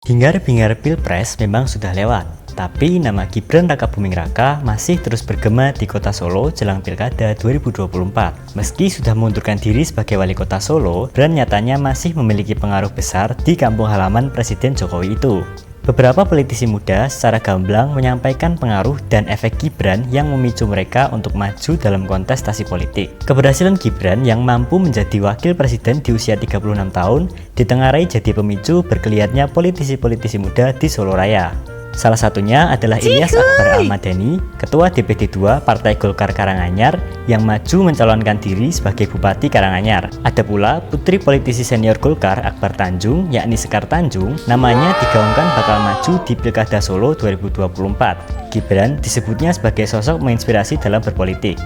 Hingar-bingar Pilpres memang sudah lewat, tapi nama Gibran Rakabuming Raka masih terus bergema di kota Solo jelang Pilkada 2024. Meski sudah mengundurkan diri sebagai wali kota Solo, Gibran nyatanya masih memiliki pengaruh besar di kampung halaman Presiden Jokowi itu. Beberapa politisi muda secara gamblang menyampaikan pengaruh dan efek Gibran yang memicu mereka untuk maju dalam kontestasi politik. Keberhasilan Gibran yang mampu menjadi wakil presiden di usia 36 tahun ditengarai jadi pemicu bergeliatnya politisi-politisi muda di Solo Raya. Salah satunya adalah Ilyas Akbar Ahmadani, Ketua DPD II Partai Golkar Karanganyar yang maju mencalonkan diri sebagai Bupati Karanganyar. Ada pula putri politisi senior Golkar Akbar Tanjung, yakni Sekar Tanjung, namanya digaungkan bakal maju di Pilkada Solo 2024. Gibran disebutnya sebagai sosok menginspirasi dalam berpolitik.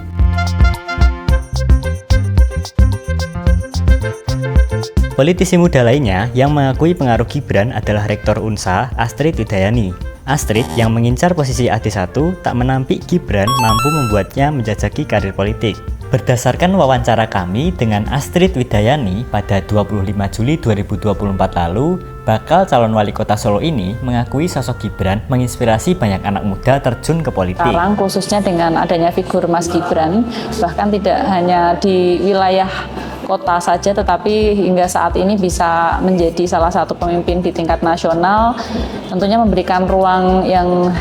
Politisi muda lainnya yang mengakui pengaruh Gibran adalah Rektor Unsa, Astrid Widayani. Astrid yang mengincar posisi AD1 tak menampik Gibran mampu membuatnya menjajaki karir politik. Berdasarkan wawancara kami dengan Astrid Widayani pada 25 Juli 2024 lalu, bakal calon wali kota Solo ini mengakui sosok Gibran menginspirasi banyak anak muda terjun ke politik. Sekarang khususnya dengan adanya figur Mas Gibran, bahkan tidak hanya di wilayah kota saja, tetapi hingga saat ini bisa menjadi salah satu pemimpin di tingkat nasional, tentunya memberikan ruang yang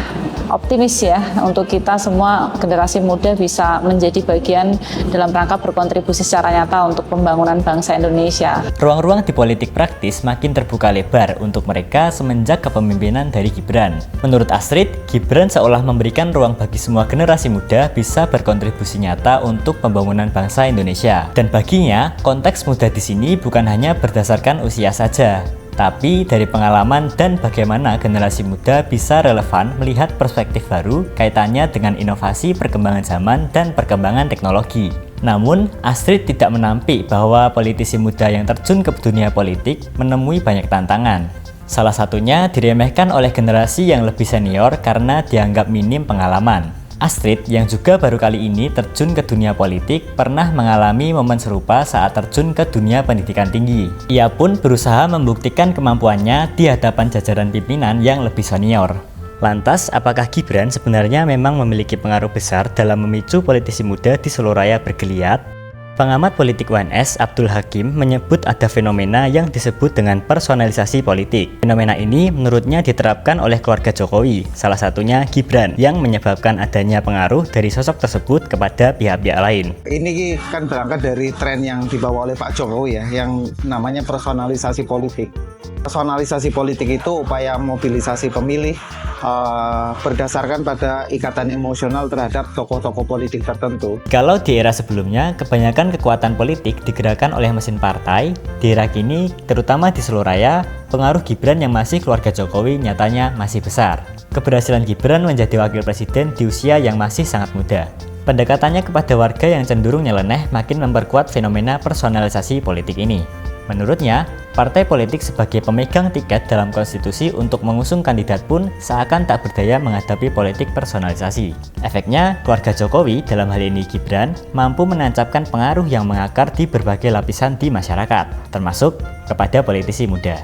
optimis ya untuk kita semua generasi muda bisa menjadi bagian dalam rangka berkontribusi secara nyata untuk pembangunan bangsa Indonesia. Ruang-ruang di politik praktis makin terbuka lebar untuk mereka semenjak kepemimpinan dari Gibran. Menurut Astrid, Gibran seolah memberikan ruang bagi semua generasi muda bisa berkontribusi nyata untuk pembangunan bangsa Indonesia. Dan baginya, konteks muda di sini bukan hanya berdasarkan usia saja, tapi dari pengalaman dan bagaimana generasi muda bisa relevan melihat perspektif baru kaitannya dengan inovasi perkembangan zaman dan perkembangan teknologi. Namun, Astrid tidak menampik bahwa politisi muda yang terjun ke dunia politik menemui banyak tantangan. Salah satunya diremehkan oleh generasi yang lebih senior karena dianggap minim pengalaman. Astrid yang juga baru kali ini terjun ke dunia politik pernah mengalami momen serupa saat terjun ke dunia pendidikan tinggi. Ia pun berusaha membuktikan kemampuannya di hadapan jajaran pimpinan yang lebih senior. Lantas, apakah Gibran sebenarnya memang memiliki pengaruh besar dalam memicu politisi muda di Solo Raya bergeliat? Pengamat politik UNS Abdul Hakim menyebut ada fenomena yang disebut dengan personalisasi politik. Fenomena ini menurutnya diterapkan oleh keluarga Jokowi, salah satunya Gibran, yang menyebabkan adanya pengaruh dari sosok tersebut kepada pihak-pihak lain. Ini kan berangkat dari tren yang dibawa oleh Pak Jokowi ya, yang namanya personalisasi politik. Personalisasi politik itu upaya mobilisasi pemilih berdasarkan pada ikatan emosional terhadap tokoh-tokoh politik tertentu. Kalau di era sebelumnya, kebanyakan kekuatan politik digerakkan oleh mesin partai, di era kini, terutama di Solo Raya, pengaruh Gibran yang masih keluarga Jokowi nyatanya masih besar. Keberhasilan Gibran menjadi wakil presiden di usia yang masih sangat muda. Pendekatannya kepada warga yang cenderung nyeleneh makin memperkuat fenomena personalisasi politik ini. Menurutnya, partai politik sebagai pemegang tiket dalam konstitusi untuk mengusung kandidat pun seakan tak berdaya menghadapi politik personalisasi. Efeknya, keluarga Jokowi, dalam hal ini Gibran, mampu menancapkan pengaruh yang mengakar di berbagai lapisan di masyarakat, termasuk kepada politisi muda.